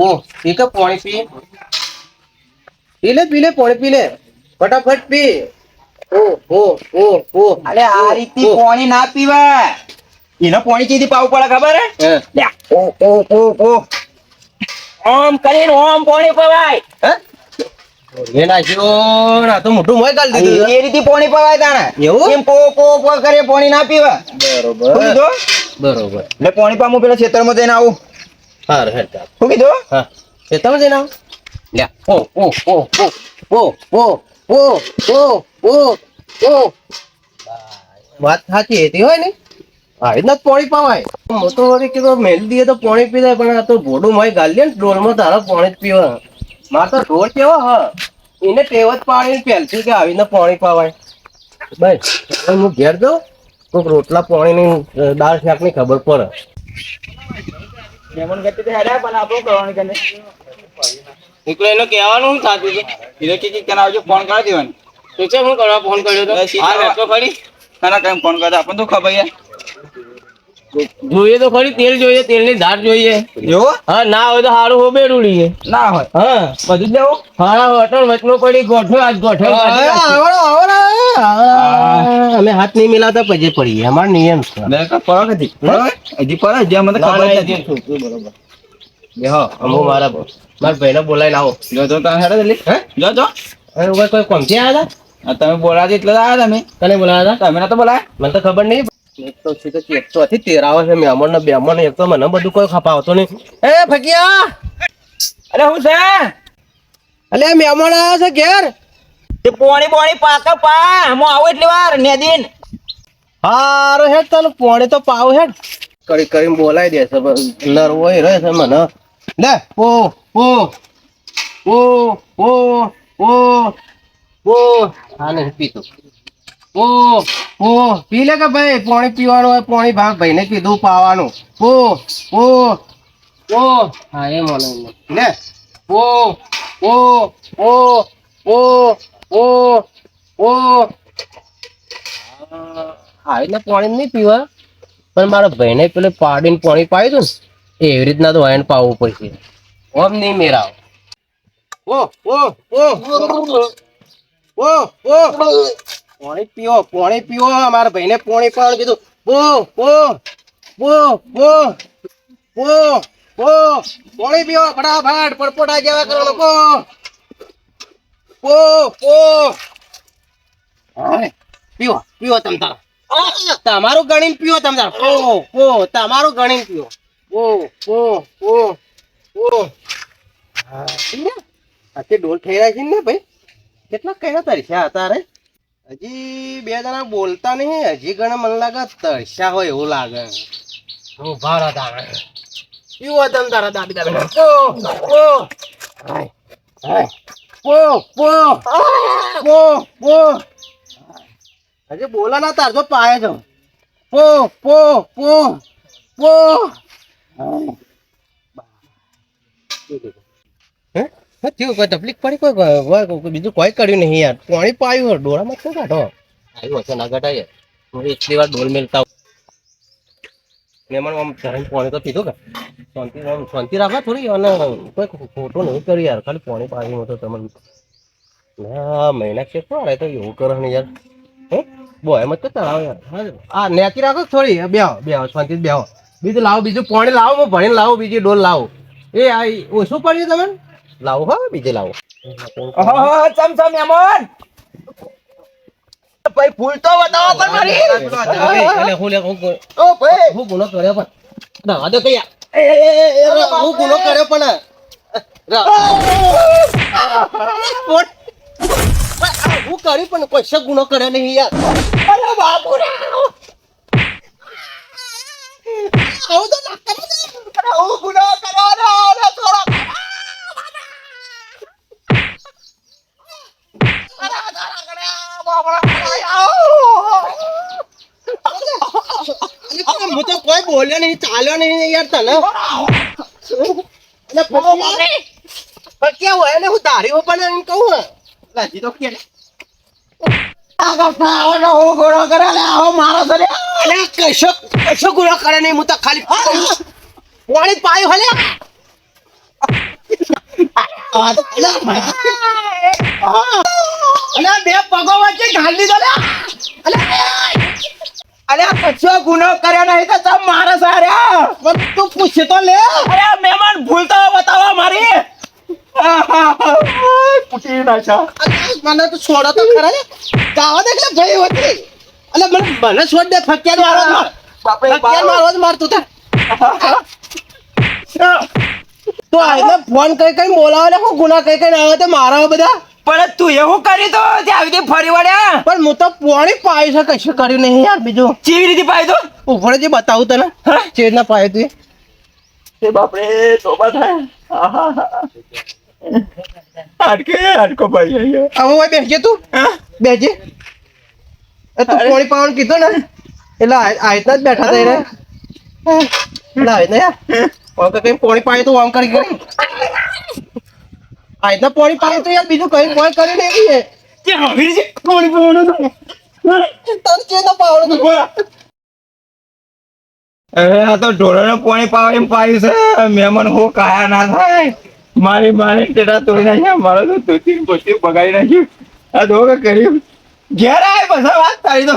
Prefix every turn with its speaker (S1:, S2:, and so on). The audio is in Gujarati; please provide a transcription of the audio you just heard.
S1: ઓ પી કે પાણી પી પી લે પાણી પી લે ફટાફટ પી ઓ
S2: અરે આ રીતની પાણી ના પીવાય. એનો પાણી કેથી પાવું પડે ખબર હે? લ્યા, ઓ ઓમ કરીને ઓમ પાણી પવાય.
S1: એ નાખ્યો ના તો મોટું મોય ગાલ દીધું
S2: એ રીતે પાણી પવાય તાણે.
S1: એવું?
S2: એમ પો કરે પાણી ના પીવાય. શું કીધું?
S1: બરોબર
S2: એટલે પાણી પામું પેલા ખેતરમાં જઈને આવું.
S1: હા હેડ
S2: શું કીધું?
S1: હા એ તમે જઈને આવો લ્યા ઓ વાત સાચી હતી હોય ને આવી રીતના જ પાણી પાવાય. હું તો વળી કીધું મેલી દઈએ તો પાણી પી જાય પણ આ તો ભોડું માય ગાલી ને ડોલમાં તારા પાણી જ પીવા. માર તો ઢોર કેવો હ એને ટેવ જ પાણી પહેલથી કે આવીને પાણી પાવાય. બસ હું ઘેર જાઉં કોઈક રોટલા પાણીની દાળ શાકની ખબર પડે.
S2: મહેમાન ગતિ તો હેડ્યા પણ આપણું કરવાનું કે નહીં.
S1: એટલે એને કહેવાનું શું થતું હતું?
S2: એટલે કે કેના આવજો ફોન કરી દેવાનો.
S1: તો છે હું કરવા ફોન કર્યો તો હા તો ખરી
S2: ના કઈ ફોન કરતા આપણને તો ખબર યાર.
S1: જોઈએ તો ખરી તેલ જોઈએ તેલની ધાર જોઈએ.
S2: એવો?
S1: હા ના હોય તો સારું હો બેડ ઉડીએ
S2: ના હોય
S1: હા
S2: બધું જ લેવું.
S1: હા હોટલ વચમાં પડી ગોઠો આજ ગોઠો અમે હાથ નહીં મિલાવતા પછી પડીએ અમારો નિયમ છે.
S2: હજી પર હજી અમને ખબર જ નથી.
S1: બરોબર હું મારા ભાઈને બોલાવીને આવો
S2: જો તમે હેડો જલ્દી.
S1: હે
S2: જો
S1: અરે કોઈ કોમથી આવ્યા હતા?
S2: તમે બોલાવજો એટલે જ આવ્યા તમે.
S1: તને બોલાવ્યા હતા?
S2: તમે નતો બોલાયા?
S1: મને તો ખબર નહીં. એક તો સીધો એક તો હતી તેરાવે છે મહેમાન ને બેમાન એક તો મને બધું કોઈ ખપાવતો નહીં. એ ફકિયા
S2: અરે હું છે?
S1: અલે મહેમાન આવ્યા છે ઘેર.
S2: તે પોણી પાક પા હું આવું એટલી વાર નેદીન.
S1: હારો હેડ ચાલો પોણી તો પાવ હેડ કરીને બોલાવી દે છે નરવો રહે છે મને લે હા નહીં પીતો પી લે કે ભાઈ પાણી પીવાનું હોય પાણી ભાગ ભાઈ ને કીધું પાવાનું હા એ મને લે આવી રીતના પાણી નહીં પીવા પણ મારા ભાઈને પેલે પાડીને પાણી પાયું હતું ને એવી રીતના તો વાયન પાવવું પડશે. ઓમ નહીં મેરાવ પાણી પીવો મારા ભાઈને પાણી પાવાનું કીધું પાણી પીવો ફટાફટ પડપોટા જેવા કરો લોકો પીવો તમ તારા તમારું ગણીને પીવો તમ તારા તમારું ગણીને પીવો આથી ડોલ થઈ રહ્યા છે ને ભાઈ કેટલા કયા તરસ્યા હતા રે હજી બે જણા બોલતા નહીં હજી ઘણા મને લાગે તરસ્યા હોય એવું લાગે. હું ભાર હતા પીવો તમ તારા દાબી દાબી હજી બોલા ના તાર જો પાય છો કોઈ તકલીફ પડી કોઈ બીજું કોઈ કર્યું નહીં યાર પાણી પાયું ડોળામાં શું કાઢો આવ્યું હશે ના ઘટાય હું એટલી વાર ડોલ મેલતા મહેમાન આમ ધરાઈને પાણી તો પીધું કે શાંતિ રાખવા થોડી અને કોઈ ખોટું નહીં કર્યું યાર ખાલી પાણી પાયું તો તમને ના મહિના કેટલો આવે તો એવું કરે ને યાર હે બોય મત તો તરાવ યાર આ નેકી રાખો થોડી બેહો શાંતિ બેહો બીજું લાવો બીજું પાણી લાવો હું ભણીને લાવો બીજી ડોલ લાવો એ આ ઓછું પડ્યું તમે લાવો હા બીજે લાવો
S2: ચમ મહેમાન ભાઈ ફૂલ તો બતાવો પણ મારી.
S1: હું ગુનો કર્યો પણ ના દે કયા હું ગુનો કર્યો પણ હું કરી પણ કોઈ ગુનો કર્યો નહીં યાર.
S2: અરે બાપુ
S1: આવું તો ના કરે
S2: હું ગુનો કરવાનો થોડો
S1: હું તો કોઈ બોલ્યો નહીં ચાલ્યો નહીં યાર તને ક્યાં હોય ને હું તારી પણ એમ કહું લાજી તો કે
S2: હું ગુનો કરે આવો મારો
S1: કશો ગુનો કરે નહીં હું તો ખાલી પાણી પાયું હલે
S2: બે પગો વચ્ચે ઘાલી દીધો લે. અરે કશો ગુનો કર્યો નહીં તો તમે મારે સાર્યા.
S1: પણ તું પૂછે તો લે.
S2: અરે મહેમાન ભૂલતો બતાવો મારી. પૂછી નાખ્યા.
S1: મને તો છોડો તો ખરા ને. જાવા દે એટલે ભાઈ હોતી. અલે મને છોડ દે ફક્યાર મારો જ માર. ફક્યાર મારો જ માર તું તાર. તો આઈને ફોન કઈ બોલાવે ને હું ગુના કઈ આવે તે મારા બધા.
S2: પણ તું એવું કર્યું તો ત્યાં આવી ફરી વળ્યા.
S1: પણ હું તો પોણી પાયું છે કશું કર્યું નહીં યાર બીજું.
S2: કેવી રીતે પાય તો
S1: ઉપર જે બતાવું તને ચેડ ના પાયું તું
S2: એ બાપરે તોબા થાય. હાડકો ભાઈ
S1: હવે ભાઈ બેસજે તું બેસજે. તું પોણી પાવાનું કીધું ને એટલે આયતના જ બેઠા હતા એને. એટલે આવે ને યાર કઈ પોણી પાયું તો આમ કરી આયતના પોણી પાયું તો યાર બીજું કઈ કોઈ કર્યું નહીં.
S2: પોણી પીવાનું
S1: તને ચેડ ના પાવાનું
S2: હવે આ તો ઢોરોને પાણી પાવા પાયું છે. મહેમાન હું કાયા ના થાય. મારી ટેટા તોડી નાખ્યા. મારો તો ધોતી બગાડી નાખ્યું. આ દોગ કર્યું ઘેર આવે બસ વાત તારી તો